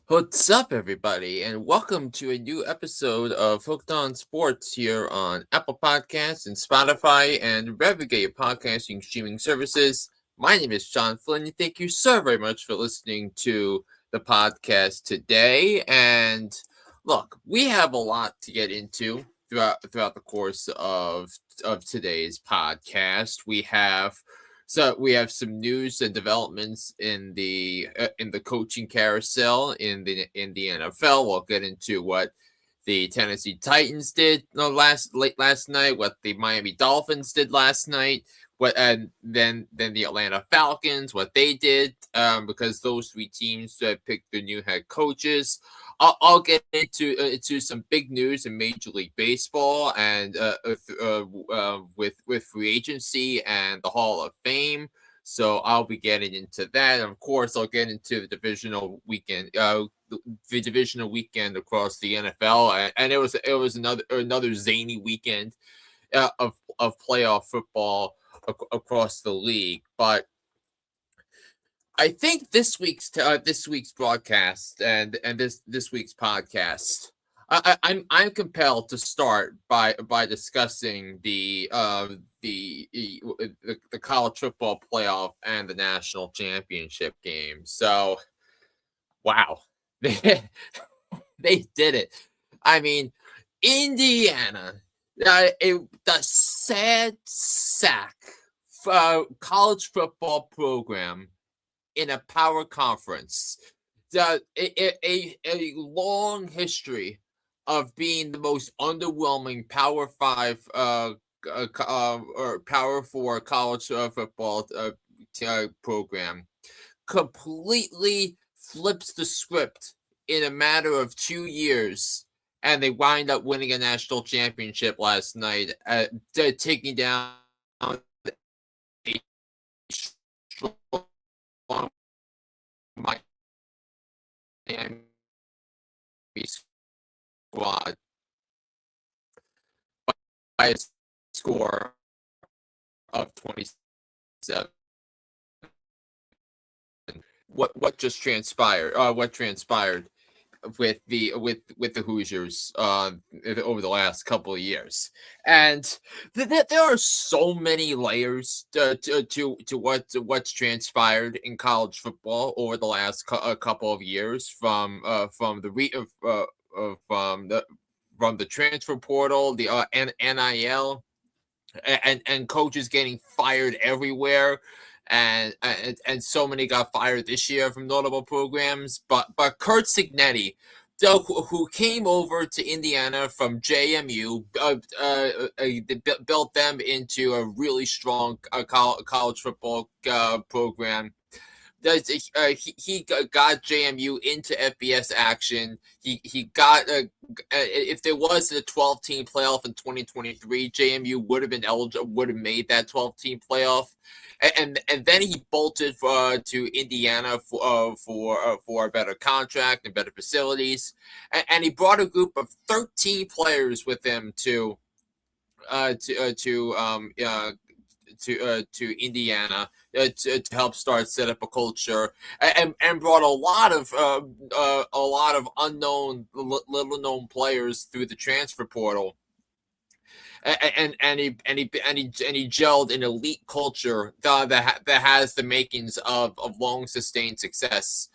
What's up, everybody, and welcome to a new episode of Hooked on Sports here on Apple Podcasts and Spotify and wherever you get your podcasting streaming services. My name is John Flynn, and thank you so very much for listening to the podcast today. And look, we have a lot to get into throughout the course of today's podcast. We have some news and developments in the coaching carousel in the NFL. We'll get into what the Tennessee Titans did late last night, what the Miami Dolphins did last night, what and then the Atlanta Falcons, what they did, because those three teams picked their new head coaches. I'll get into some big news in Major League Baseball and with free agency and the Hall of Fame. So I'll be getting into that. And of course, I'll get into the divisional weekend. The divisional weekend across the NFL, and it was another zany weekend of playoff football across the league. But I think this week's broadcast and this week's podcast, I'm compelled to start by discussing the college football playoff and the national championship game. So, wow, they did it. I mean, Indiana, the sad sack college football program in a power conference. A long history of being the most underwhelming Power Five or Power Four college football program completely flips the script in a matter of 2 years, and they wind up winning a national championship last night, taking down a strong Miami squad by a score of 27. What just transpired? What transpired with the Hoosiers over the last couple of years, and there are so many layers to what's transpired in college football over the last couple of years, from the transfer portal, the NIL, and coaches getting fired everywhere. And so many got fired this year from notable programs, but Kurt Signetti, who came over to Indiana from JMU, built them into a really strong college football program. He got JMU into FBS action. He got if there was a 12-team playoff in 2023, JMU would have been eligible, would have made that 12-team playoff, and then he bolted to Indiana for a better contract and better facilities, and he brought a group of 13 players with him to Indiana to help set up a culture, and brought a lot of unknown, little known players through the transfer portal. And he gelled an elite culture that has the makings of long sustained success.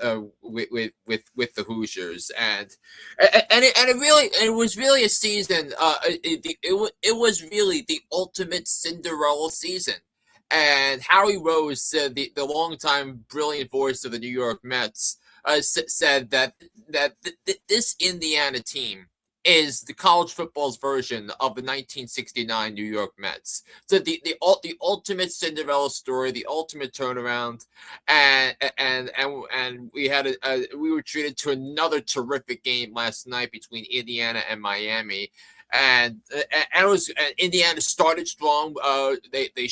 With the Hoosiers, and it was really a season. It was really the ultimate Cinderella season. And Howie Rose, the longtime brilliant voice of the New York Mets, said that this Indiana team is the college football's version of the 1969 New York Mets. So the ultimate Cinderella story, the ultimate turnaround, and we were treated to another terrific game last night between Indiana and Miami. And it was Indiana started strong. They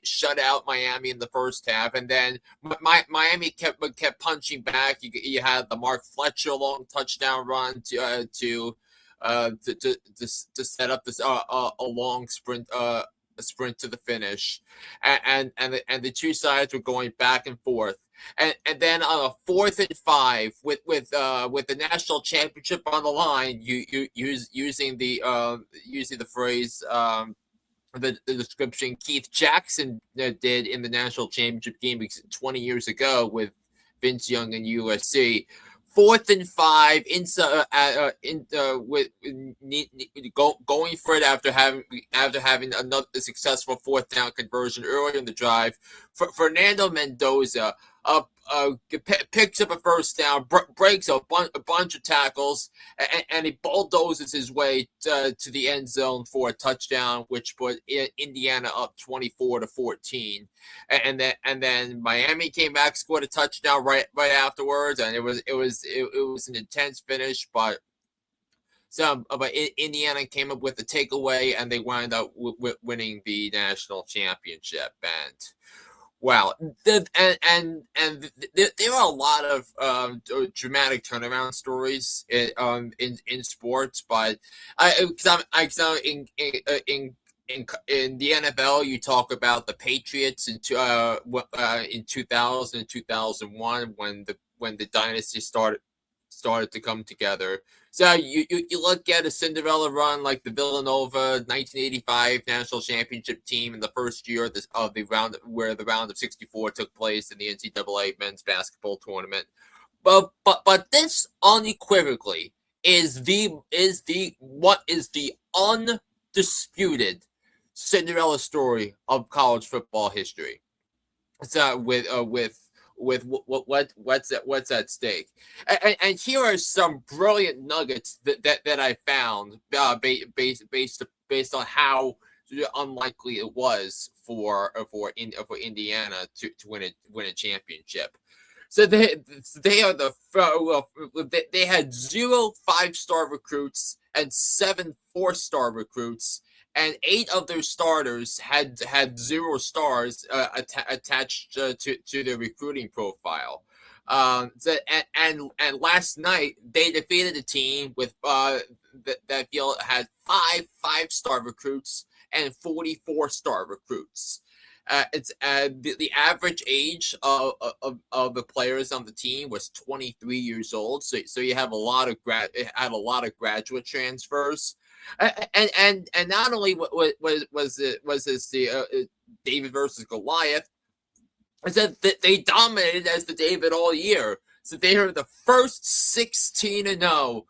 shut out Miami in the first half, and then Miami kept punching back. You had the Mark Fletcher long touchdown run to set up this a long sprint sprint to the finish, and the two sides were going back and forth. And then on a 4th and 5 with the national championship on the line, using the phrase, the description Keith Jackson did in the national championship game 20 years ago with Vince Young and USC. 4th and 5 going for it after having another successful 4th down conversion earlier in the drive. Fernando Mendoza picks up a 1st down, breaks a bunch of tackles, and he bulldozes his way to the end zone for a touchdown, which put Indiana up 24-14. And then Miami came back, scored a touchdown right afterwards, and it was an intense finish, but Indiana came up with the takeaway, and they wound up winning the national championship. And wow, there are a lot of dramatic turnaround stories in sports, but in the NFL, you talk about the Patriots in 2000 and 2001 when the dynasty started to come together. So you look at a Cinderella run like the Villanova 1985 national championship team in the first year of the round where the round of 64 took place in the NCAA men's basketball tournament. But this unequivocally is the undisputed Cinderella story of college football history. So with what's at stake, and here are some brilliant nuggets that I found based on how unlikely it was for Indiana to win a championship. So they had 0 5-star recruits and 7 4-star recruits, and 8 of their starters had 0 stars attached to their recruiting profile. And last night they defeated a team with that field had 5 5-star recruits and 44 star recruits. It's the average age of the players on the team was 23 years old. So you have a lot of graduate transfers. And not only was this the David versus Goliath, I said that they dominated as the David all year. So they are the first 16-0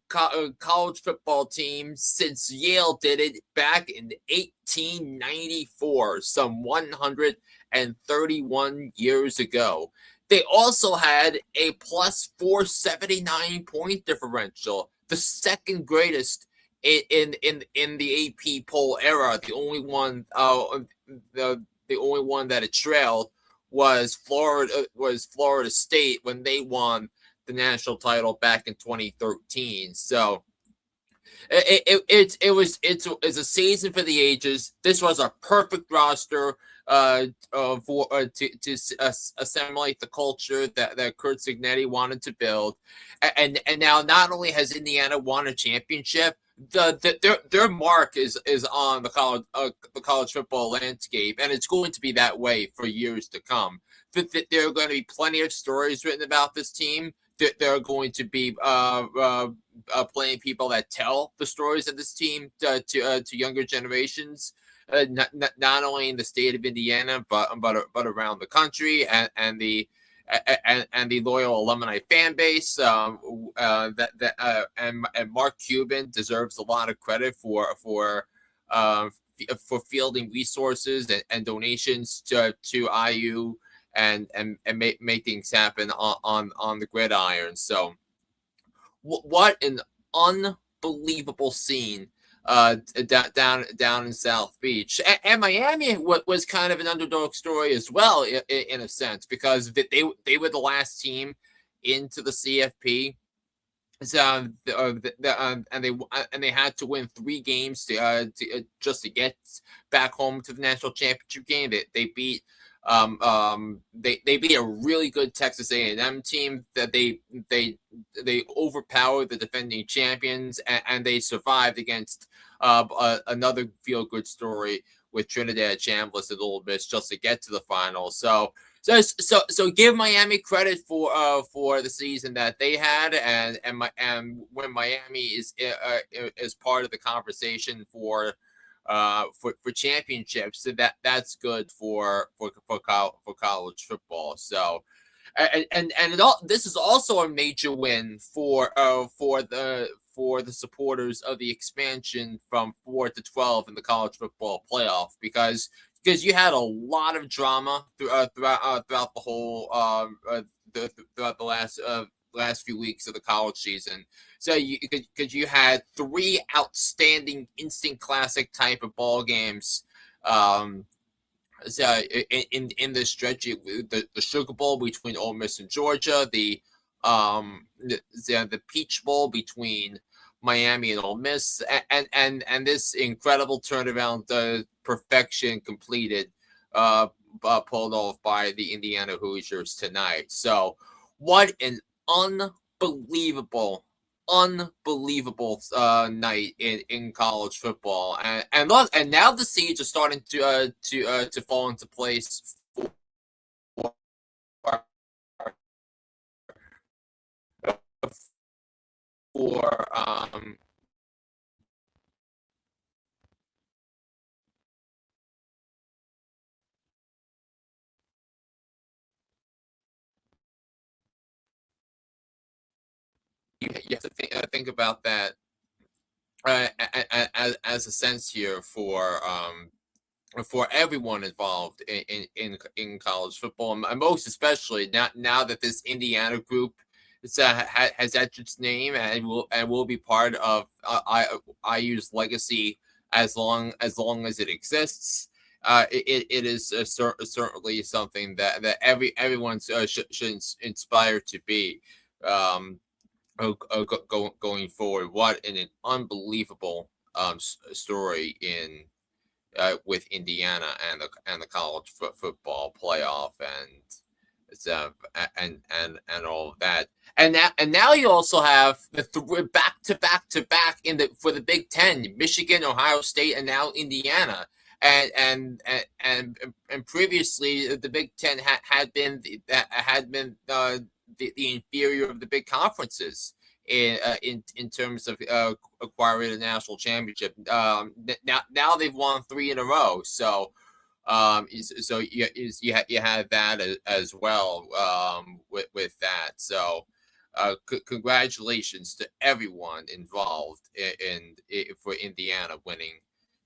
college football team since Yale did it back in 1894, some 131 years ago. They also had a plus 479 point differential, the second greatest in the AP poll era. The only one the only one that it trailed was Florida State when they won the national title back in 2013. So it's a season for the ages. This was a perfect roster to assimilate the culture that Curt Cignetti wanted to build, and now not only has Indiana won a championship, their mark is on the college football landscape, and it's going to be that way for years to come. There are going to be plenty of stories written about this team. There are going to be plenty of people that tell the stories of this team to younger generations, not only in the state of Indiana but around the country, and the loyal alumni fan base. And Mark Cuban deserves a lot of credit for fielding resources and donations to IU and make things happen on the gridiron. So what an unbelievable scene down in South Beach. And Miami was kind of an underdog story as well, in a sense, because they were the last team into the CFP. So and they had to win 3 games to just to get back home to the national championship game. They beat they beat a really good Texas A&M team that they overpowered the defending champions, and they survived against another feel-good story with Trinidad Chambliss and Ole Miss just to get to the final. So give Miami credit for the season that they had, and when Miami is part of the conversation for championships, so that's good for college football. So this is also a major win for the supporters of the expansion from 4 to 12 in the college football playoff, because you had a lot of drama throughout the whole throughout the last few weeks of the college season. So you had 3 outstanding instant classic type of ball games. So in this stretch, the Sugar Bowl between Ole Miss and Georgia, the Peach Bowl between Miami and Ole Miss, and this incredible turnaround perfection completed, pulled off by the Indiana Hoosiers tonight. So what an unbelievable night in college football, and now the seeds are starting to fall into place for you have to think about that as a sense here for everyone involved in college football, and most especially now that this Indiana group has etched its name and will be part of IU's legacy as long as it exists. It is certainly something that everyone should inspire to be. Going forward, what an unbelievable story with Indiana and the college football playoff, and all of that, and now you also have the back for the Big Ten: Michigan, Ohio State, and now Indiana. And previously the Big Ten had been the inferior of the big conferences in terms of acquiring a national championship. Now they've won 3 in a row. So you had that as well with that. So congratulations to everyone involved for Indiana winning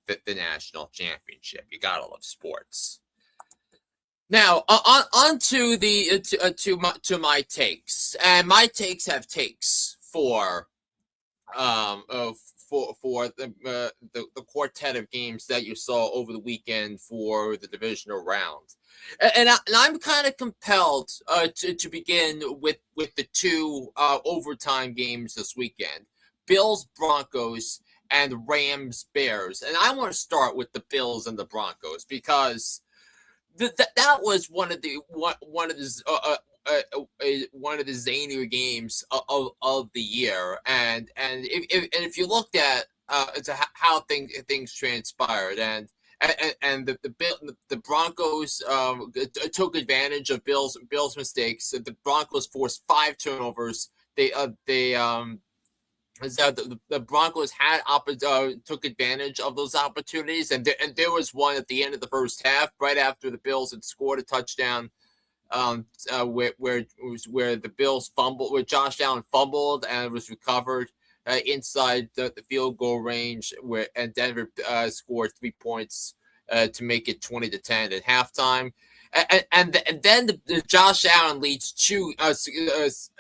the national championship. You gotta love sports. Now, on to my takes, and my takes have takes for the quartet of games that you saw over the weekend for the divisional round, and I'm kind of compelled to begin with the 2 overtime games this weekend: Bills Broncos and Rams Bears, and I want to start with the Bills and the Broncos because that was one of the zanier games of the year, and if you looked at how things transpired, and the Broncos took advantage of Bills mistakes. The Broncos forced 5 turnovers. The Broncos took advantage of those opportunities, and there was one at the end of the first half, right after the Bills had scored a touchdown, where the Bills fumbled, where Josh Allen fumbled and was recovered inside the field goal range, and Denver scored 3 points to make it 20-10 at halftime. And then the Josh Allen leads 2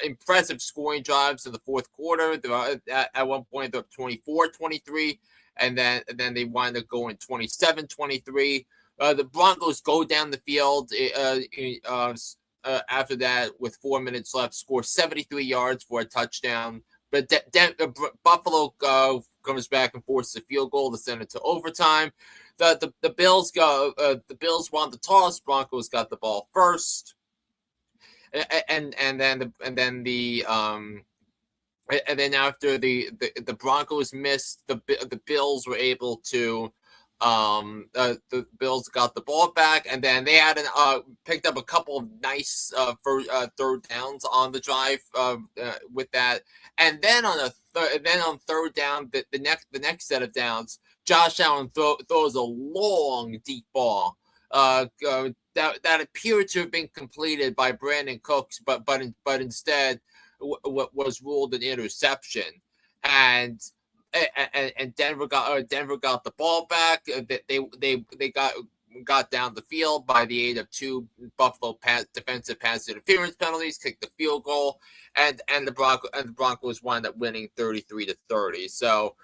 impressive scoring drives in the fourth quarter. At one point, they're 24-23, and then they wind up going 27-23. The Broncos go down the field after that with 4 minutes left, score 73 yards for a touchdown. But Buffalo comes back and forces a field goal to send it to overtime. The Bills won the toss. Broncos got the ball first, and then after the Broncos missed, the Bills were able to The Bills got the ball back, and then they had picked up a couple of nice third downs on the drive with that, and then on third down, the next set of downs, Josh Allen throws a long deep ball that appeared to have been completed by Brandon Cooks, but instead was ruled an interception, and Denver got the ball back. They got down the field by the aid of two Buffalo defensive pass interference penalties, kicked the field goal, and the Broncos wound up winning 33-30. So.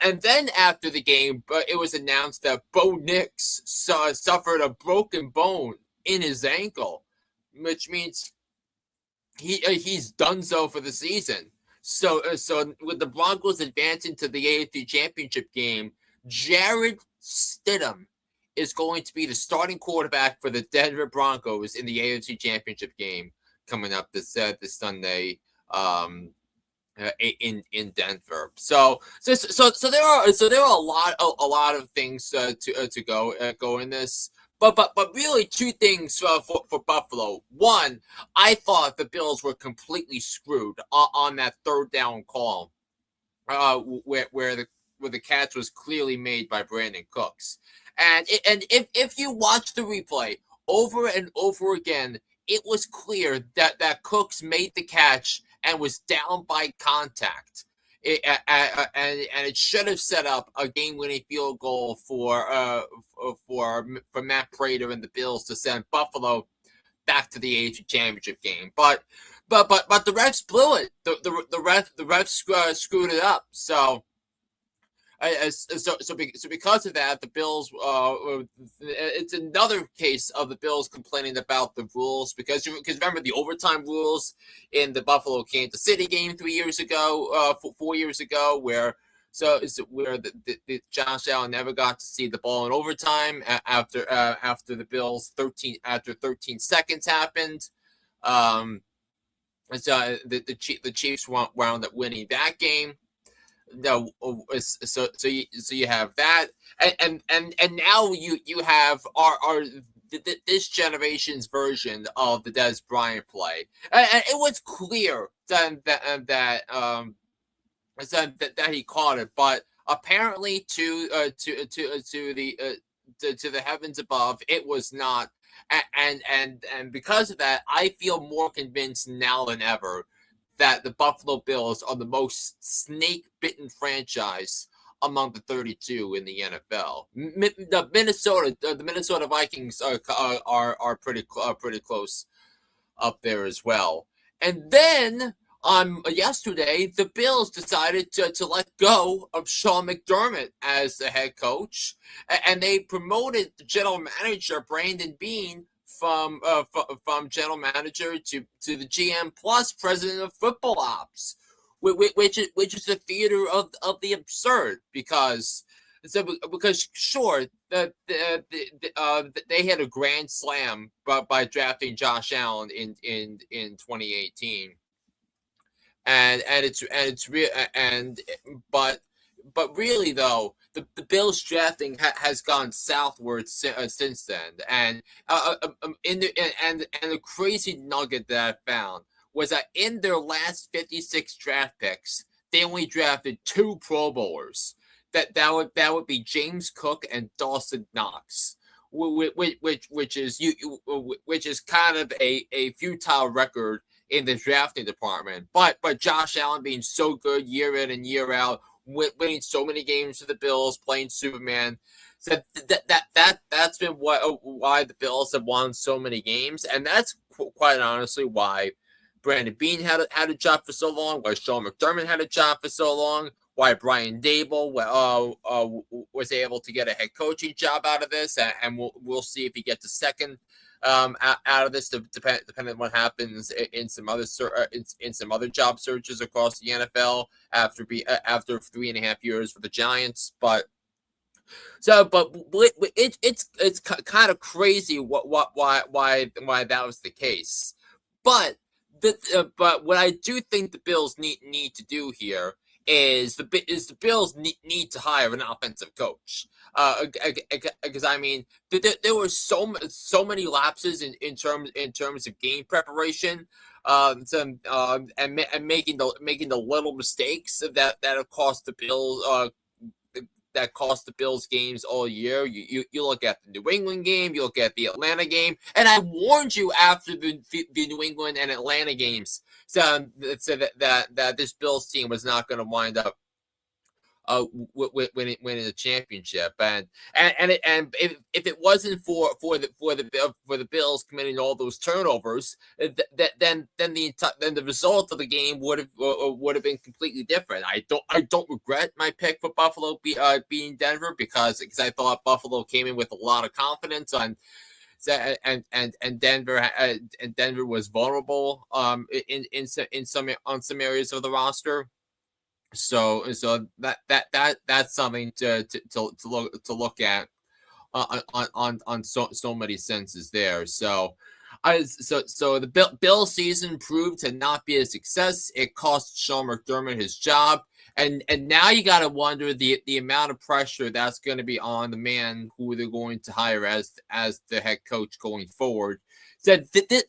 And then after the game, it was announced that Bo Nix suffered a broken bone in his ankle, which means he's done so for the season. So with the Broncos advancing to the NFC Championship game, Jarrett Stidham is going to be the starting quarterback for the Denver Broncos in the AFC Championship game coming up this Sunday. In Denver, so there are a lot of things to go in this, but really two things for Buffalo. One, I thought the Bills were completely screwed on that third down call, where the catch was clearly made by Brandon Cooks, and if you watch the replay over and over again, it was clear that Cooks made the catch and was down by contact. And it should have set up a game-winning field goal for Matt Prater and the Bills to send Buffalo back to the AFC Championship game. But the refs blew it. The refs screwed it up. So because of that, the Bills, it's another case of the Bills complaining about the rules, because remember the overtime rules in the Buffalo Kansas City game 4 years ago, where the Josh Allen never got to see the ball in overtime after the Bills 13 seconds happened. So the Chiefs wound up winning that game. No, so you have that, and now you have this generation's version of the Dez Bryant play, and it was clear that he caught it, but apparently to the heavens above, it was not, and because of that, I feel more convinced now than ever that the Buffalo Bills are the most snake-bitten franchise among the 32 in the NFL. The Minnesota Vikings are pretty close up there as well. And then yesterday, the Bills decided to let go of Sean McDermott as the head coach, and they promoted the general manager Brandon Beane from general manager to the GM plus president of football ops, which is the theater of the absurd, because sure that they had a grand slam by drafting Josh Allen in 2018, but really though, the Bills drafting has gone southward since then, and the crazy nugget that I found was that in their last 56 draft picks, they only drafted 2 Pro Bowlers. That would be James Cook and Dawson Knox, which is kind of a futile record in the drafting department. But Josh Allen being so good year in and year out, winning so many games for the Bills, playing Superman, so that's been why the Bills have won so many games, and that's quite honestly why Brandon Beane had a job for so long, why Sean McDermott had a job for so long, why Brian Dable was able to get a head coaching job out of this, and we'll see if he gets a second out of this, depending on what happens in some other job searches across the NFL after 3.5 years for the Giants. But it's kind of crazy why that was the case. But what I do think the Bills need to do here is the Bills need to hire an offensive coach. Because I mean, there were so many lapses in terms of game preparation, and making the little mistakes that have cost the Bills. That cost the Bills games all year. You look at the New England game, you look at the Atlanta game, and I warned you after the New England and Atlanta games, so that this Bills team was not going to wind up winning the championship, and if it wasn't for the Bills committing all those turnovers, then the result of the game would have been completely different. I don't regret my pick for Buffalo beating Denver because I thought Buffalo came in with a lot of confidence and Denver was vulnerable in some areas of the roster. So that's something to look at on so many senses there. So the Bill season proved to not be a success. It cost Sean McDermott his job, and now you got to wonder the amount of pressure that's going to be on the man who they're going to hire as the head coach going forward. So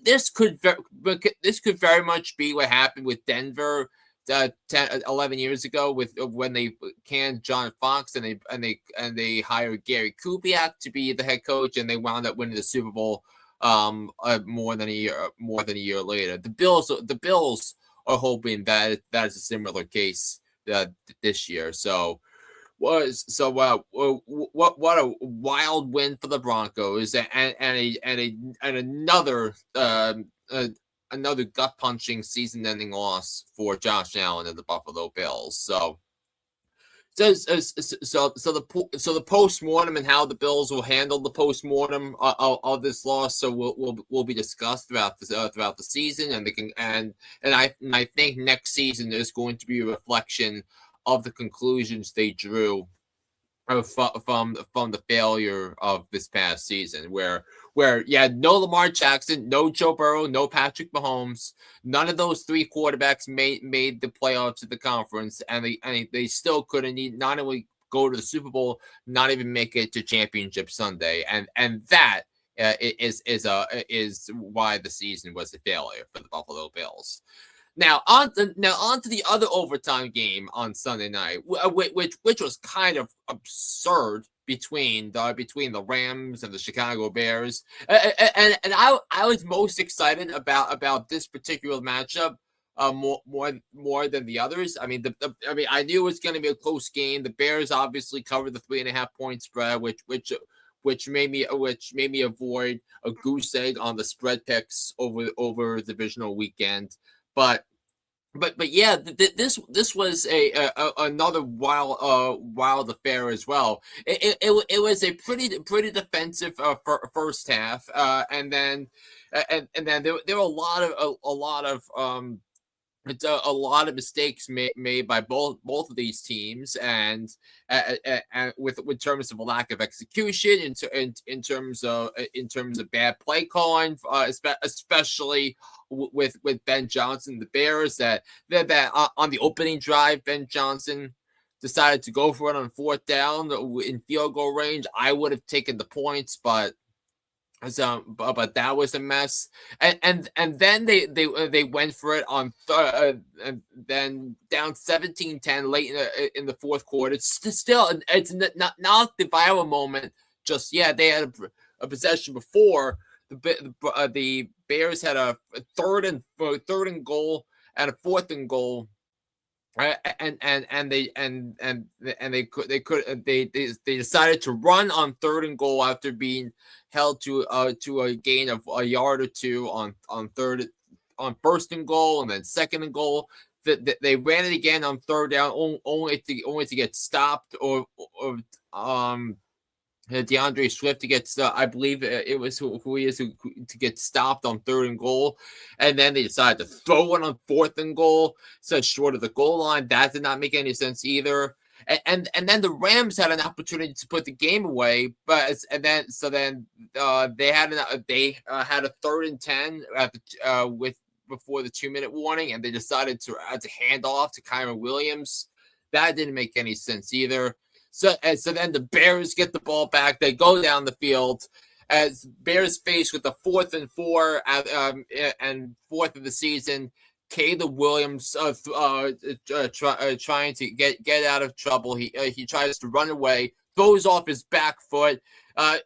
this could very much be what happened with Denver 11 years ago when they canned John Fox and they hired Gary Kubiak to be the head coach, and they wound up winning the Super Bowl more than a year later. The Bills are hoping that is a similar case this year. So what a wild win for the Broncos and another gut-punching season-ending loss for Josh Allen and the Buffalo Bills. So the post-mortem and how the Bills will handle the post-mortem of this loss will be discussed throughout the season, and I think next season is going to be a reflection of the conclusions they drew from the failure of this past season, where no Lamar Jackson, no Joe Burrow, no Patrick Mahomes, none of those three quarterbacks made the playoffs of the conference, and they still couldn't not only go to the Super Bowl, not even make it to Championship Sunday, and that is why the season was a failure for the Buffalo Bills. Now on to the other overtime game on Sunday night, which was kind of absurd between the Rams and the Chicago Bears, and I was most excited about this particular matchup more than the others. I mean, I knew it was going to be a close game. The Bears obviously covered the 3.5 point spread, which made me avoid a goose egg on the spread picks over divisional weekend. But yeah, this was another wild affair as well. It was a pretty defensive first half, and then there were a lot of mistakes made by both of these teams, and with terms of a lack of execution, in terms of bad play calling, especially with Ben Johnson, the Bears, that on the opening drive, Ben Johnson decided to go for it on fourth down in field goal range. I would have taken the points, but that was a mess, and then they went for it on and then down 17-10 late in the fourth quarter. It's not the viral moment just yet. They had a possession before the Bears had a third and goal and a fourth and goal. And they decided to run on third and goal after being held to a gain of a yard or two on first and goal, and then second and goal. They ran it again on third down, only to get stopped or DeAndre Swift to get, I believe it was who he is, to get stopped on third and goal. And then they decided to throw one on fourth and goal, so short of the goal line. That did not make any sense either. And then the Rams had an opportunity to put the game away, but they had a 3rd and 10 before the 2-minute warning, and they decided to hand off to Kyren Williams. That didn't make any sense either. So then the Bears get the ball back. They go down the field as Bears faced with the 4th and 4 and 4th of the season. Caleb Williams trying to get out of trouble. He tries to run away, throws off his back foot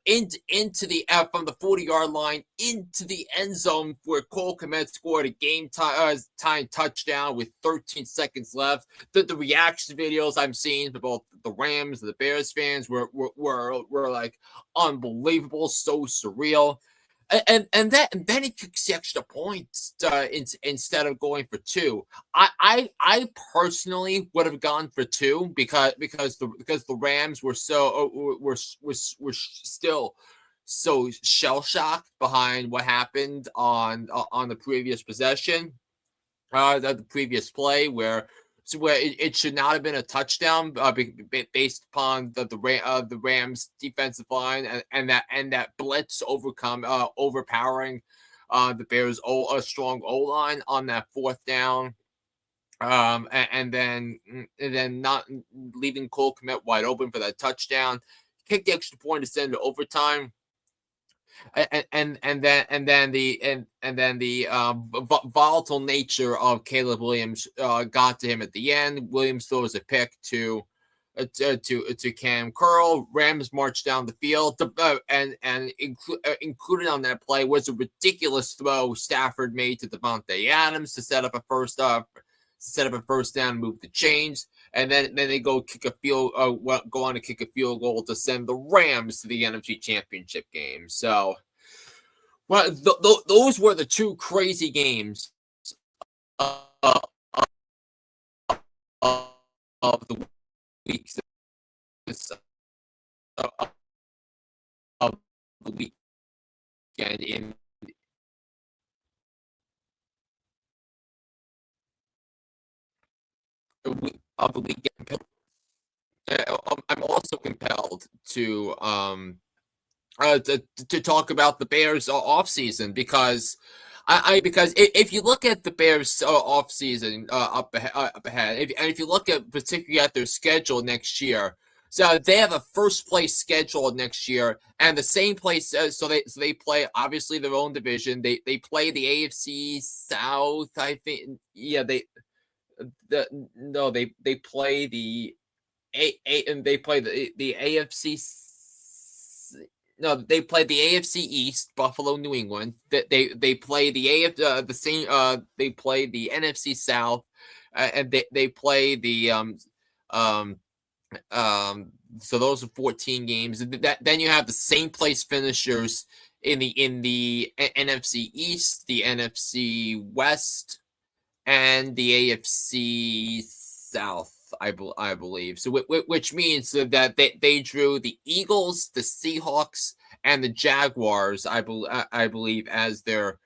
into the from the 40-yard line into the end zone where Cole Kmet scored a game time touchdown with 13 seconds left. The reaction videos I'm seeing for both the Rams and the Bears fans were like unbelievable, so surreal. And then he kicks the extra points instead of going for 2. I personally would have gone for 2 because the Rams were still so shell shocked behind what happened on the previous possession, the previous play where it should not have been a touchdown based upon the Rams defensive line and that blitz overpowering the Bears a strong O line on that 4th down, and then not leaving Cole Kmet wide open for that touchdown, kick the extra point to send to overtime. And then the volatile nature of Caleb Williams got to him at the end. Williams throws a pick to Cam Curl. Rams march down the field, and included on that play was a ridiculous throw Stafford made to Devontae Adams to set up a first down, move the chains. And then they go on to kick a field goal to send the Rams to the NFC Championship game. So, well, those were the 2 crazy games of the week. Of the weekend in. Of the weekend. I'm also compelled to talk about the Bears offseason because because if you look at the Bears offseason up ahead, if you look at particularly at their schedule next year, so they have a first place schedule next year and the same place. So they play obviously their own division. They play the AFC South. I think they play the they play the AFC. No, they play the AFC East, Buffalo, New England. They play the they play the NFC South, and they play the So those are 14 games. Then you have the same place finishers in the NFC East, the NFC West, and the AFC South, I believe. So which means that they drew the Eagles, the Seahawks, and the Jaguars, I believe, as their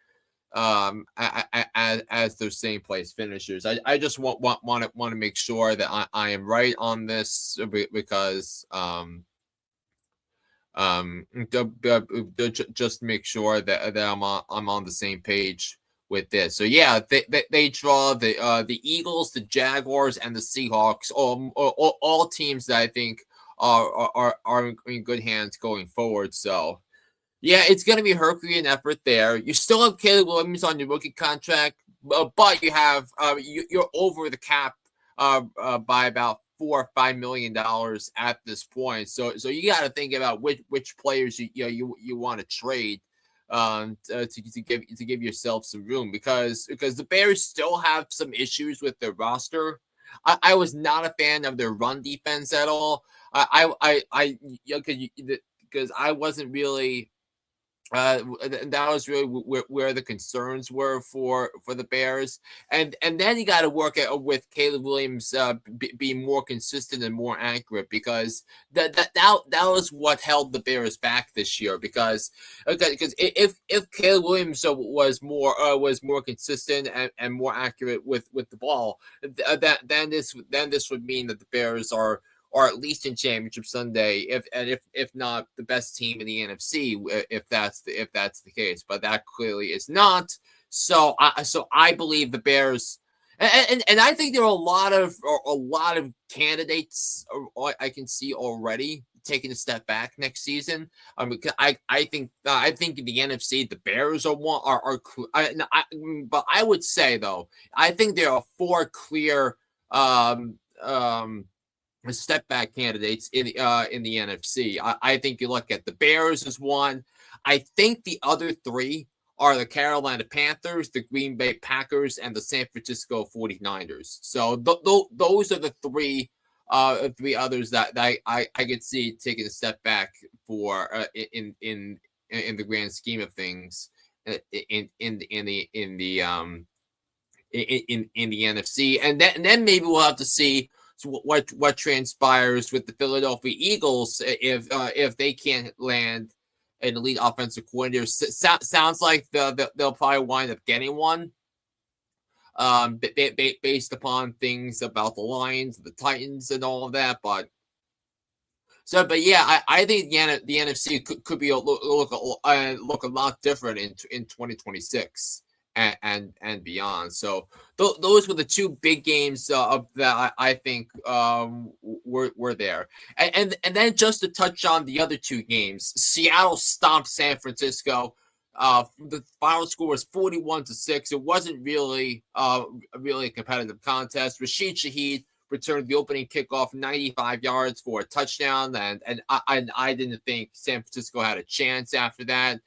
as their same place finishers. I just want to make sure that I am right on this because just make sure that I'm on the same page with this. So yeah, they draw the Eagles, the Jaguars, and the Seahawks, all teams that I think are in good hands going forward. So yeah, it's going to be a Herculean effort there. You still have Caleb Williams on your rookie contract, but you have you're over the cap by about $4 or $5 million at this point. So you got to think about which players you want to trade to give yourself some room because the Bears still have some issues with their roster. I was not a fan of their run defense at all. Because I wasn't really. That was really where the concerns were for the Bears, and then you got to work with Caleb Williams being more consistent and more accurate because that was what held the Bears back this year because if Caleb Williams was more consistent and more accurate with the ball, then this would mean that the Bears are at least in Championship Sunday, if not the best team in the NFC, if that's the case. But that clearly is not. So I believe the Bears, And I think there are a lot of candidates I can see already taking a step back next season. Because I think in the NFC the Bears are one but I would say though I think there are four clear step back candidates in the NFC. I think you look at the Bears as one. I think the other three are the Carolina Panthers, the Green Bay Packers, and the San Francisco 49ers. So those are the three others that I could see taking a step back for in the grand scheme of things in the NFC, and then maybe we'll have to see what transpires with the Philadelphia Eagles if they can't land an elite offensive coordinator. Sounds like they'll probably wind up getting one. Based upon things about the Lions, the Titans, and all of that, but yeah, I think the NFC could be look a lot different in 2026 and beyond. So those were the two big games that I think were there. And then just to touch on the other two games, Seattle stomped San Francisco. The final score was 41-6. It wasn't really a competitive contest. Rashid Shaheed returned the opening kickoff 95 yards for a touchdown, and I didn't think San Francisco had a chance after that.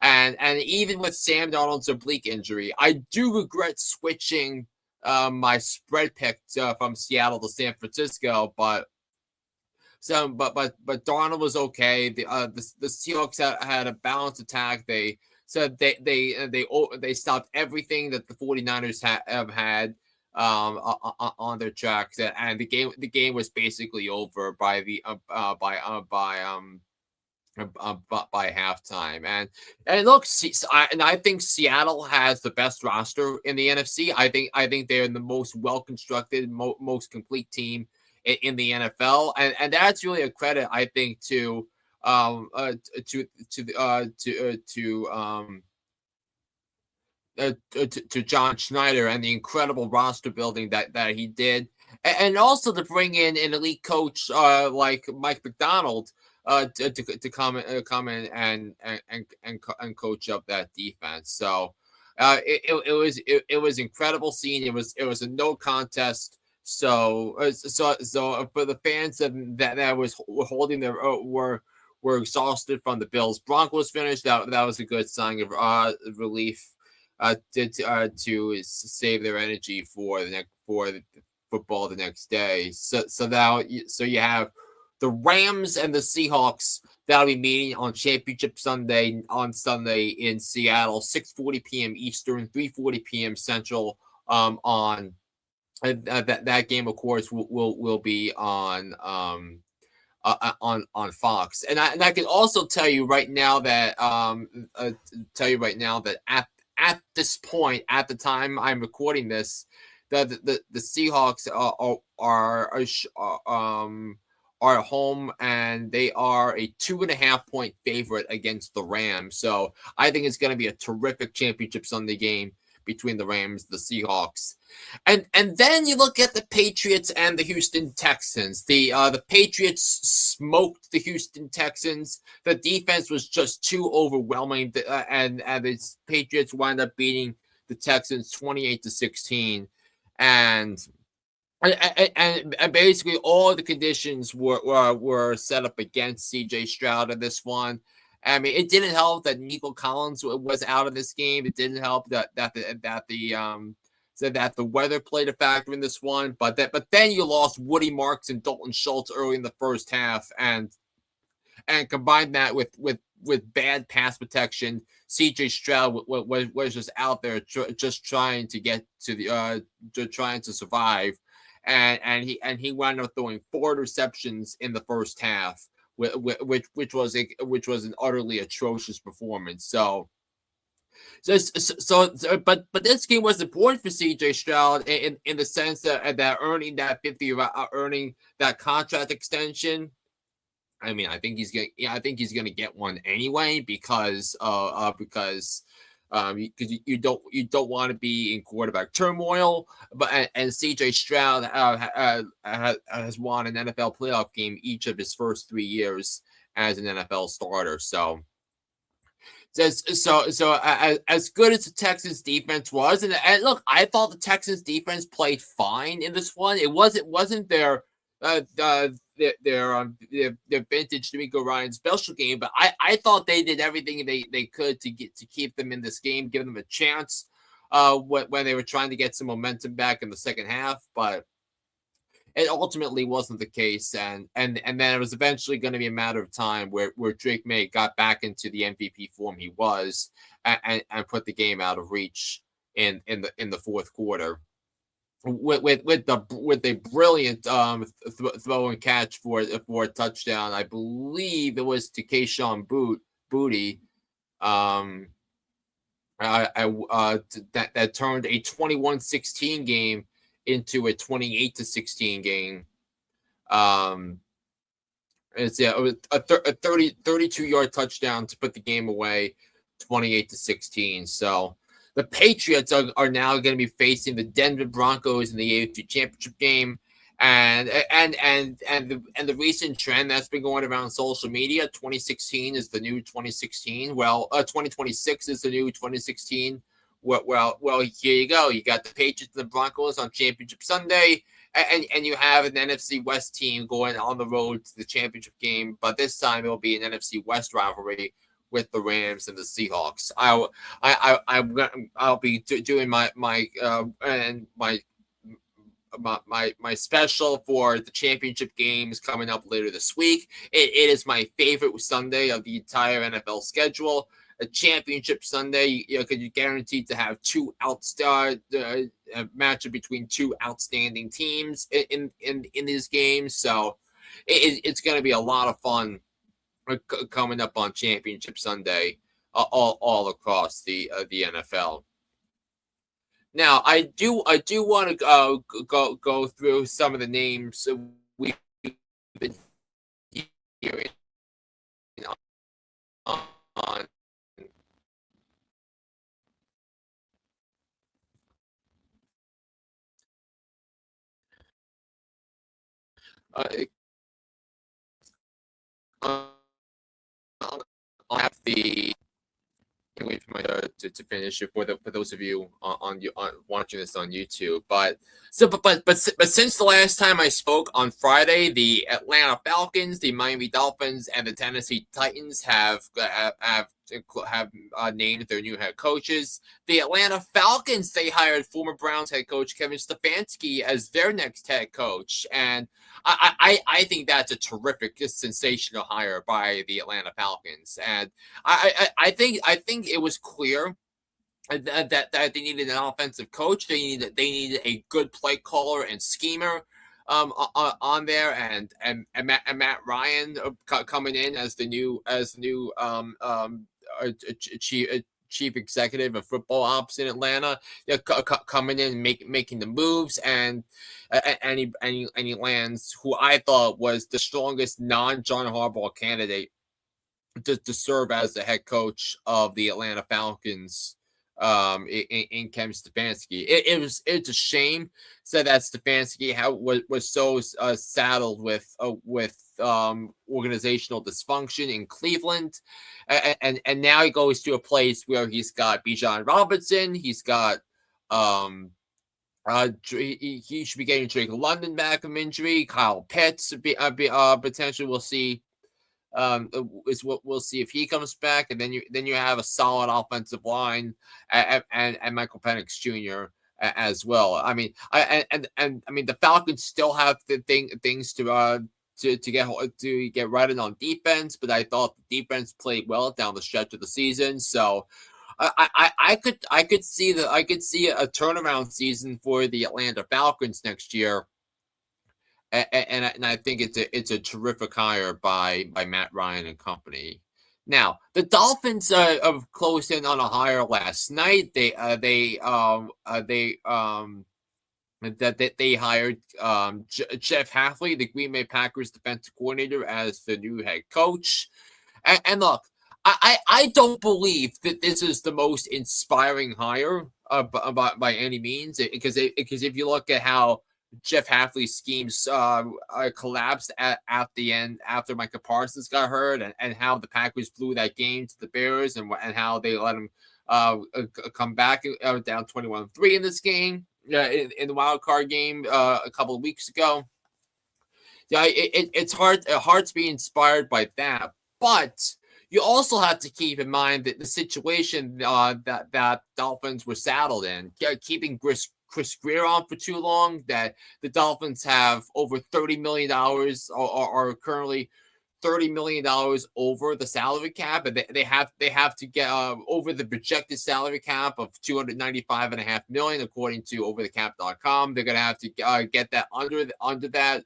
And even with Sam Darnold's oblique injury, I do regret switching my spread pick from Seattle to San Francisco, but Darnold was okay. The Seahawks had a balanced attack. They said they stopped everything that the 49ers have had on their tracks, and the game was basically over by halftime. And look, I think Seattle has the best roster in the NFC. I think they're the most well constructed, most complete team in the NFL, and that's really a credit, I think, to John Schneider and the incredible roster building that he did, and also to bring in an elite coach like Mike McDonald to come in and coach up that defense. So it was incredible scene. It was a no contest. So for the fans that was holding their were exhausted from the Bills Broncos finish, that was a good sign of relief to save their energy for the football the next day. So you have the Rams and the Seahawks that'll be meeting on Championship Sunday in Seattle, 6:40 p.m. Eastern, 3:40 p.m. Central. On that game, of course, will be on Fox. And I can also tell you right now that at this point, at the time I'm recording this, the Seahawks are at home, and they are a 2.5-point favorite against the Rams. So I think it's going to be a terrific Championship Sunday game between the Rams and the Seahawks. And then you look at the Patriots and the Houston Texans. The Patriots smoked the Houston Texans. The defense was just too overwhelming, and the Patriots wound up beating the Texans 28-16. And basically all the conditions were set up against CJ Stroud in this one. I mean, it didn't help that Nico Collins was out of this game. It didn't help that the weather played a factor in this one. But then you lost Woody Marks and Dalton Schultz early in the first half, and combined that with bad pass protection. CJ Stroud was just out there just trying to get to trying to survive, and he wound up throwing 4 interceptions in the first half, which was an utterly atrocious performance. But this game was important for CJ Stroud in the sense that earning that contract extension. I mean, I think he's gonna get one anyway because because you don't want to be in quarterback turmoil. But and C.J. Stroud has won an NFL playoff game each of his first 3 years as an NFL starter. So as good as the Texans defense was, and look, I thought the Texans defense played fine in this one. It wasn't their vintage D'Amico Ryan special game, but I thought they did everything they could to keep them in this game, give them a chance when they were trying to get some momentum back in the second half, but it ultimately wasn't the case, and then it was eventually going to be a matter of time where Drake May got back into the MVP form he was, and put the game out of reach in the fourth quarter with a brilliant throw and catch for a touchdown. I believe it was to Kayshon Boutte. That turned a 21-16 game into a 28-16 game. It was a 32-yard touchdown to put the game away, 28-16. So the Patriots are now going to be facing the Denver Broncos in the NFC Championship game, and the recent trend that's been going around social media, 2016 is the new 2016. Well, 2026 is the new 2016. Well, here you go. You got the Patriots and the Broncos on Championship Sunday, and you have an NFC West team going on the road to the championship game, but this time it will be an NFC West rivalry with the Rams and the Seahawks. I'll be doing my special for the championship games coming up later this week. It is my favorite Sunday of the entire NFL schedule. A championship Sunday, because you're guaranteed to have a matchup between two outstanding teams in these games. So it's going to be a lot of fun coming up on Championship Sunday all across the NFL. Now, I do want to go through some of the names we've been hearing on I'll have the wait for my to finish it for those of you on watching this on YouTube. But since the last time I spoke on Friday, the Atlanta Falcons, the Miami Dolphins, and the Tennessee Titans have named their new head coaches. The Atlanta Falcons, they hired former Browns head coach Kevin Stefanski as their next head coach, and I think that's a terrific, sensational hire by the Atlanta Falcons, and I think it was clear that they needed an offensive coach. They needed a good play caller and schemer on there, and Matt Ryan coming in as the new chief executive of football ops in Atlanta, coming in and making the moves, and he lands who I thought was the strongest non-John Harbaugh candidate to serve as the head coach of the Atlanta Falcons, in Kevin Stefanski. It's a shame that Stefanski was so saddled with organizational dysfunction in Cleveland, and now he goes to a place where he's got Bijan Robinson, he's got he should be getting Drake London back from injury. Kyle Pitts potentially we'll see. Is what we'll see if he comes back, and then you have a solid offensive line and Michael Penix Jr. As well. I mean, I mean the Falcons still have the things to get right on defense, but I thought the defense played well down the stretch of the season. So I could see a turnaround season for the Atlanta Falcons next year. And I think it's a terrific hire by Matt Ryan and company. Now the Dolphins have closed in on a hire last night. They hired Jeff Hafley, the Green Bay Packers defensive coordinator, as the new head coach. And look, I don't believe that this is the most inspiring hire by any means, because if you look at how Jeff Hafley's schemes collapsed at the end after Micah Parsons got hurt, and how the Packers blew that game to the Bears, and how they let him come back down 21-3 in this game in the wild card game a couple of weeks ago. Yeah, it's hard to be inspired by that, but you also have to keep in mind that the situation that Dolphins were saddled in, keeping Chris Greer on for too long, that the Dolphins have over $30 million, are currently $30 million over the salary cap, and they have to get over the projected salary cap of $295.5 million according to overthecap.com. They're going to have to get that under that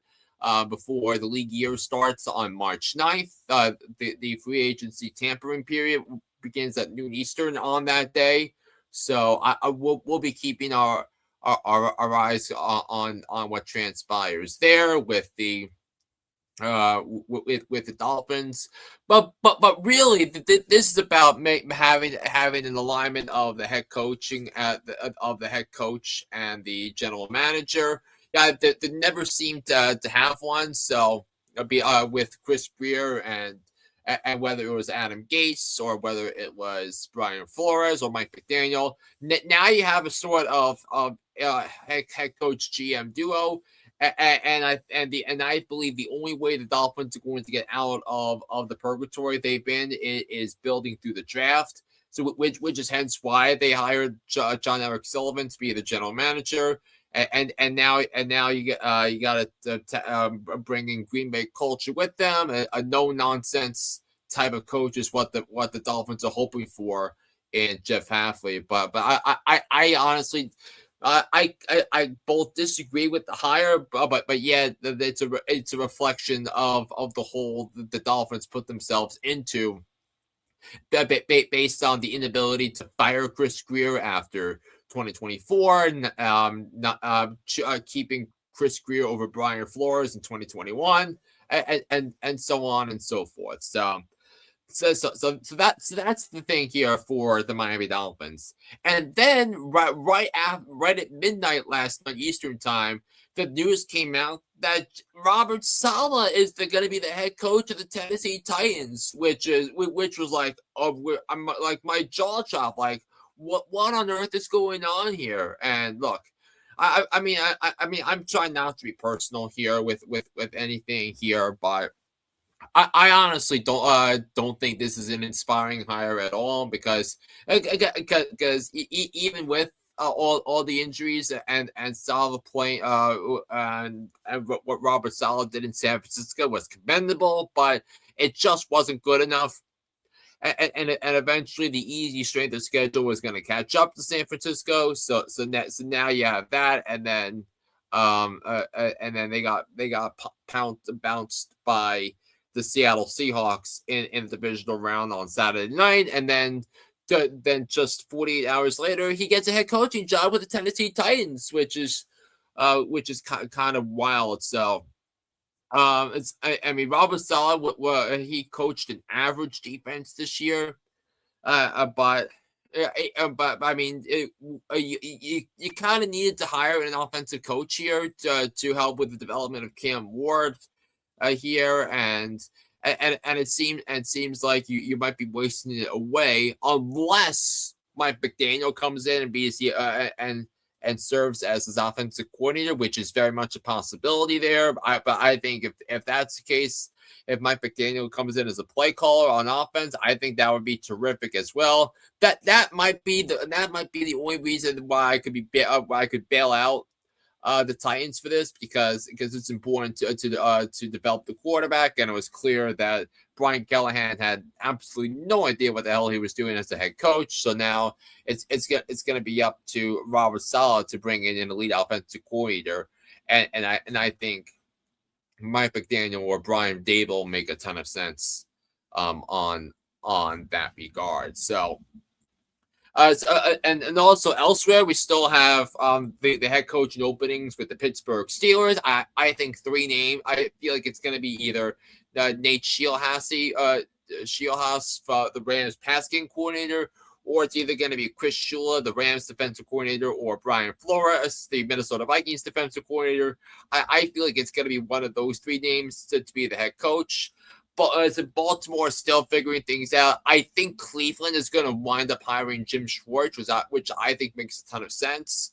before the league year starts on March 9th. The free agency tampering period begins at noon Eastern on that day. So we'll be keeping our eyes on what transpires there with the Dolphins, but really this is about having an alignment of the head coaching of the head coach and the general manager. Yeah, they never seemed to have one. So it'll be with Chris Greer and whether it was Adam Gase or whether it was Brian Flores or Mike McDaniel. Now you have a sort of head coach GM duo. And I believe the only way the Dolphins are going to get out of the purgatory they've been is building through the draft. So which is hence why they hired John Eric Sullivan to be the general manager. And now you got to bring in Green Bay culture with them. A no nonsense type of coach is what the Dolphins are hoping for in Jeff Hafley. But I honestly. I both disagree with the hire, but yeah, it's a reflection of the hole the Dolphins put themselves into, based on the inability to fire Chris Greer after 2024, and keeping Chris Greer over Brian Flores in 2021, and so on and so forth. So that's the thing here for the Miami Dolphins. And then right at midnight last night Eastern time, the news came out that Robert Saleh is going to be the head coach of the Tennessee Titans, which was like, I'm like my jaw dropped, like what on earth is going on here? And look, I mean I'm trying not to be personal here with anything here, but I honestly don't think this is an inspiring hire at all, because even with all the injuries and Saleh playing and what Robert Saleh did in San Francisco was commendable, but it just wasn't good enough. And eventually the easy strength of schedule was going to catch up to San Francisco. So now you have that, and then they got bounced by the Seattle Seahawks in the divisional round on Saturday night, and then just 48 hours later, he gets a head coaching job with the Tennessee Titans, which is kind of wild. So, I mean, Robert Saleh, he coached an average defense this year, but I mean, you kind of needed to hire an offensive coach here to help with the development of Cam Ward here, and it seems like you might be wasting it away unless Mike McDaniel comes in and be and serves as his offensive coordinator, which is very much a possibility there. But I think if that's the case, if Mike McDaniel comes in as a play caller on offense, I think that would be terrific as well. That might be the only reason why I could bail out the Titans for this, because it's important to develop the quarterback, and it was clear that Brian Callahan had absolutely no idea what the hell he was doing as the head coach. So now it's going to be up to Robert Saleh to bring in an elite offensive coordinator, and I think Mike McDaniel or Brian Dable make a ton of sense on that regard. So. And also elsewhere, we still have the head coaching openings with the Pittsburgh Steelers. I think three names. I feel like it's going to be either Nate Scheelhaase Shieldhouse, the Rams pass game coordinator, or it's either going to be Chris Shula, the Rams defensive coordinator, or Brian Flores, the Minnesota Vikings defensive coordinator. I feel like it's going to be one of those three names to be the head coach. But as Baltimore still figuring things out, I think Cleveland is going to wind up hiring Jim Schwartz, which I think makes a ton of sense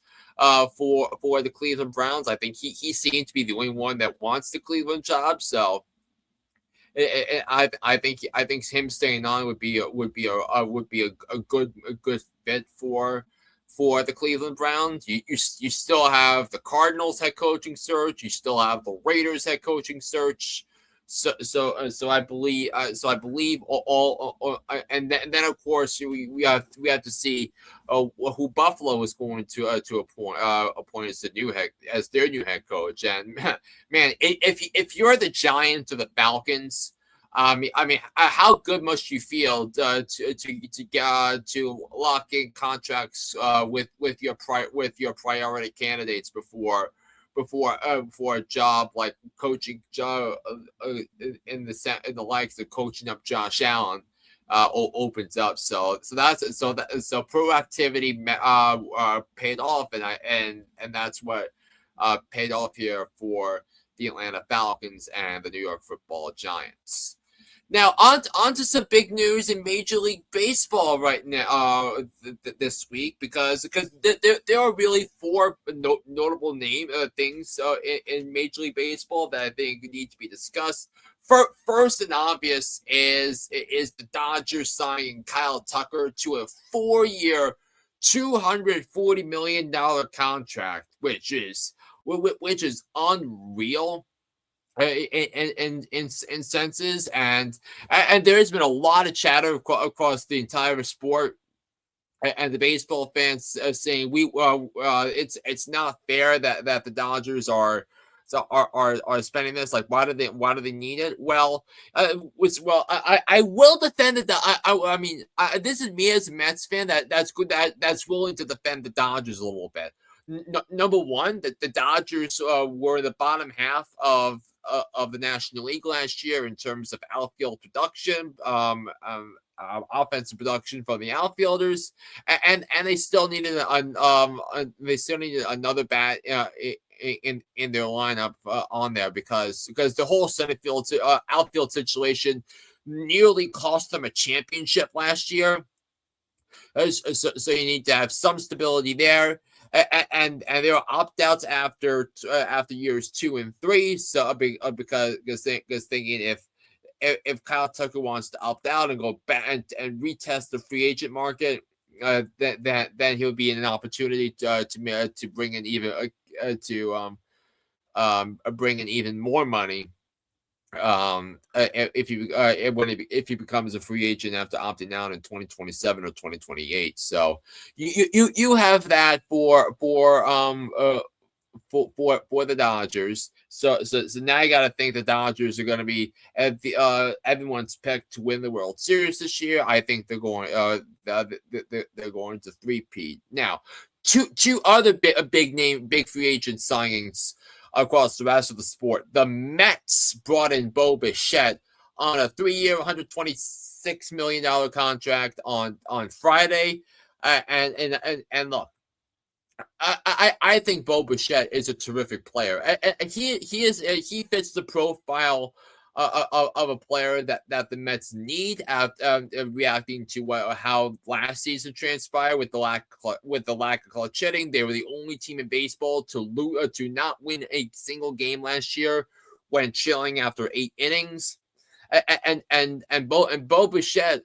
for the Cleveland Browns. I think he seemed to be the only one that wants the Cleveland job. So I think him staying on would be a good fit for the Cleveland Browns. You still have the Cardinals head coaching search. You still have the Raiders head coaching search. So I believe all and then of course we have to see who Buffalo is going to appoint as their new head coach. And man, if you're the Giants or the Falcons, I mean, how good must you feel to lock in contracts with your priority candidates before a job like coaching job in the likes of coaching up Josh Allen opens up. So proactivity paid off, and that's what paid off here for the Atlanta Falcons and the New York Football Giants. Now, on to some big news in Major League Baseball right now this week, because there are really four notable things in Major League Baseball that I think need to be discussed. First and obvious is the Dodgers signing Kyle Tucker to a 4-year, $240 million contract, which is unreal. In senses, and there has been a lot of chatter across the entire sport and the baseball fans saying it's not fair that the Dodgers are spending this. Like, why do they need it? Well, I will defend it. I mean, this is me as a Mets fan that's willing to defend the Dodgers a little bit. Number one, the Dodgers were in the bottom half of the National League last year in terms of outfield production, offensive production from the outfielders, and they still needed another bat in their lineup on there because the whole center field outfield situation nearly cost them a championship last year. So you need to have some stability there. And there are opt-outs after years 2 and 3. So because thinking if Kyle Tucker wants to opt out and go back and retest the free agent market, then he'll be in an opportunity to bring in even more money. If he becomes a free agent after opting out in 2027 or 2028, so you have that for the Dodgers. So now you got to think the Dodgers are going to be everyone's picked to win the World Series this year. I think they're going to three-peat. Now, two other big free agent signings across the rest of the sport. The Mets brought in Bo Bichette on a 3-year, $126 million contract on Friday. And look, I think Bo Bichette is a terrific player. And he fits the profile of a player that the Mets need reacting to how last season transpired with the lack of clutch hitting. They were the only team in baseball to not win a single game last year when chilling after 8 innings. And Bo Bichette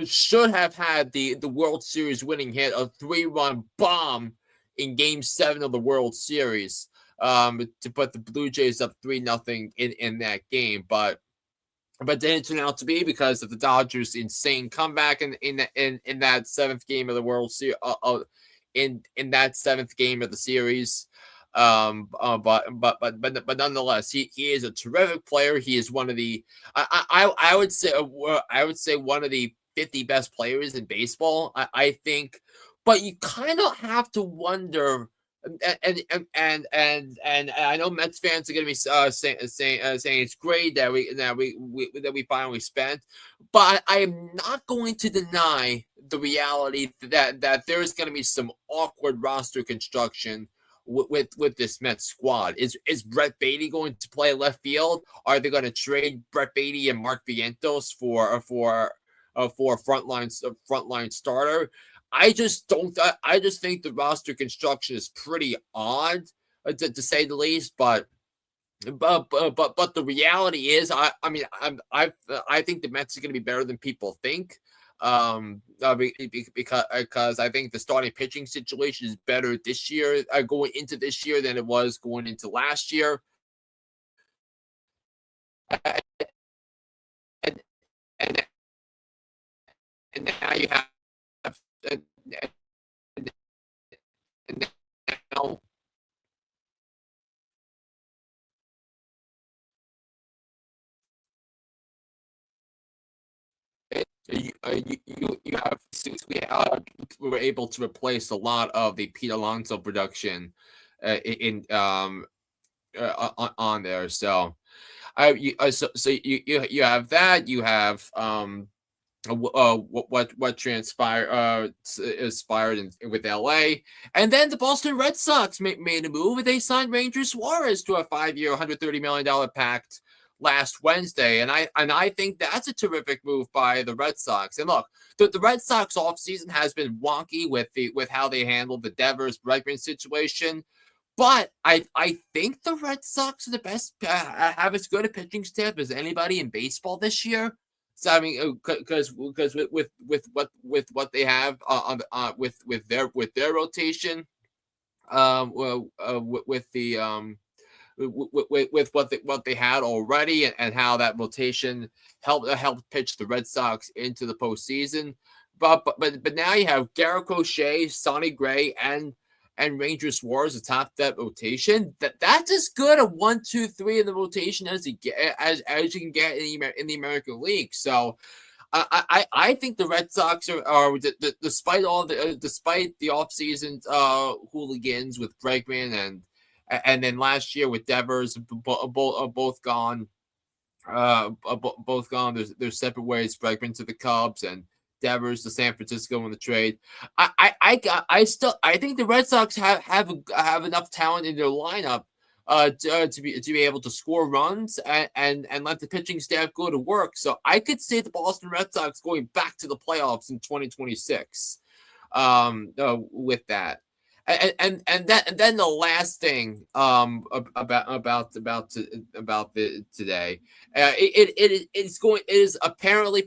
should have had the World Series winning hit, a 3-run bomb in Game 7 of the World Series. To put the Blue Jays up 3-0 in that game, but didn't turn out to be because of the Dodgers' insane comeback in that 7th game of the World Series. In that 7th game of the series, but nonetheless, he is a terrific player. He is one of the I would say one of the 50 best players in baseball. I think, but you kind of have to wonder and I know Mets fans are going to be saying it's great that we finally spent, but I am not going to deny the reality that there is going to be some awkward roster construction with this Mets squad. Is Brett Beatty going to play left field? Are they going to trade Brett Beatty and Mark Vientos for a frontline starter? I just don't. I just think the roster construction is pretty odd, to say the least. But the reality is, I think the Mets are going to be better than people think. Because I think the starting pitching situation is better this year, going into this year, than it was going into last year. And and, and now you have and, and now you have, since we were able to replace a lot of the Pete Alonso production in on there. So you have that. You have what transpired with LA, and then the Boston Red Sox made a move. They signed Ranger Suarez to a 5-year, $130 million pact last Wednesday, and I think that's a terrific move by the Red Sox. And look, the Red Sox offseason has been wonky with how they handled the Devers Bregman situation. But I think the Red Sox are the best, have as good a pitching staff as anybody in baseball this year. So I mean, because with what they have with their rotation, with the with what they had already, and how that rotation helped pitch the Red Sox into the postseason. But now you have Garrett Crochet, Sonny Gray, and Ranger Suarez atop that rotation. That's as good a 1, 2, 3 in the rotation as you can get in the American League. So I think the Red Sox are despite the offseason hooligans with Bregman and then last year with Devers, both gone. Both gone. There's separate ways. Bregman to the Cubs and Devers to San Francisco in the trade. I think the Red Sox have enough talent in their lineup to be able to score runs and let the pitching staff go to work. So I could see the Boston Red Sox going back to the playoffs in 2026 with that. And then the last thing about today, it is apparently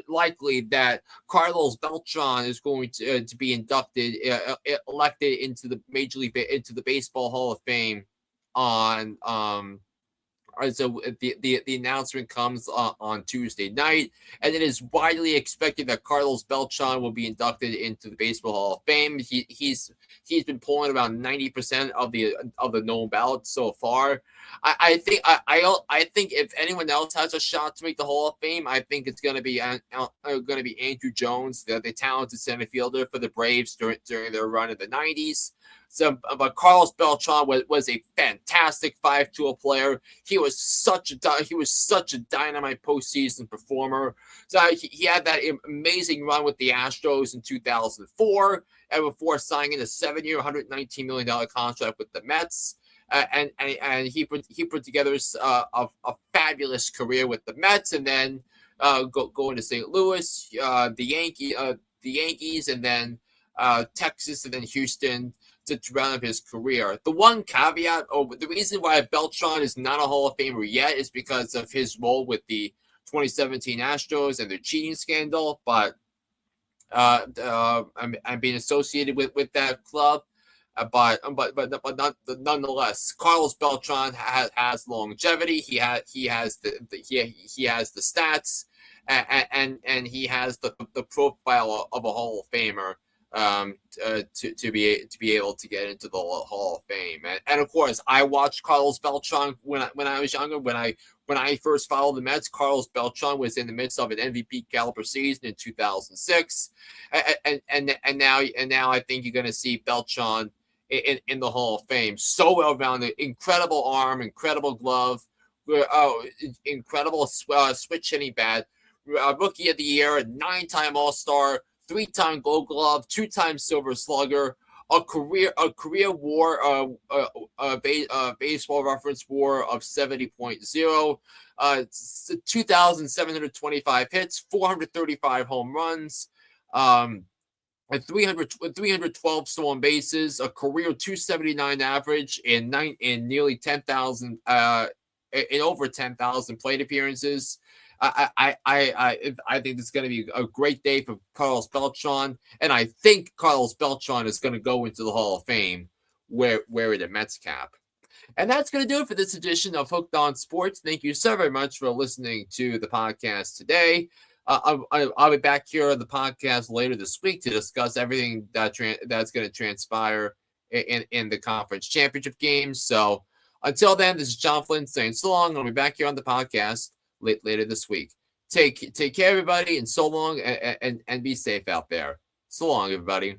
likely that Carlos Beltran is going to be elected into the Baseball Hall of Fame on so the announcement comes on Tuesday night, and it is widely expected that Carlos Beltran will be inducted into the Baseball Hall of Fame. He's been pulling about 90% of the known ballots so far. I think if anyone else has a shot to make the Hall of Fame, I think it's going to be Andrew Jones, the talented center fielder for the Braves during their run in the 90s. So, but Carlos Beltran was a fantastic 5-tool player. He was such a dynamite postseason performer. So he had that amazing run with the Astros in 2004, and before signing a 7-year, $119 million contract with the Mets. And he put together a fabulous career with the Mets, and then going to St. Louis, the Yankees, and then Texas, and then Houston to round up his career. The one caveat, the reason why Beltran is not a Hall of Famer yet is because of his role with the 2017 Astros and their cheating scandal. But I'm being associated with that club. But nonetheless, Carlos Beltran has longevity. He has the stats, and he has the profile of a Hall of Famer. To be able to get into the Hall of Fame, and of course, I watched Carlos Beltran when I was younger. When I first followed the Mets, Carlos Beltran was in the midst of an MVP caliber season in 2006, and now I think you're going to see Beltran in the Hall of Fame. So well-rounded, incredible arm, incredible glove, incredible switch hitting bat, Rookie of the Year, a 9-time All-Star, 3-time Gold Glove, 2-time Silver Slugger, a career WAR, baseball reference WAR of 70.0, 2,725 hits, 435 home runs, and 312 stolen bases, a career 279 average, in nearly 10,000 in over 10,000 plate appearances. I think it's going to be a great day for Carlos Beltran, and I think Carlos Beltran is going to go into the Hall of Fame wearing a Mets cap. And that's going to do it for this edition of Hooked on Sports. Thank you so very much for listening to the podcast today. I'll be back here on the podcast later this week to discuss everything that's going to transpire in the conference championship games. So until then, this is John Flynn saying so long. I'll be back here on the podcast later this week. Take care, everybody, and so long, and be safe out there. So long, everybody.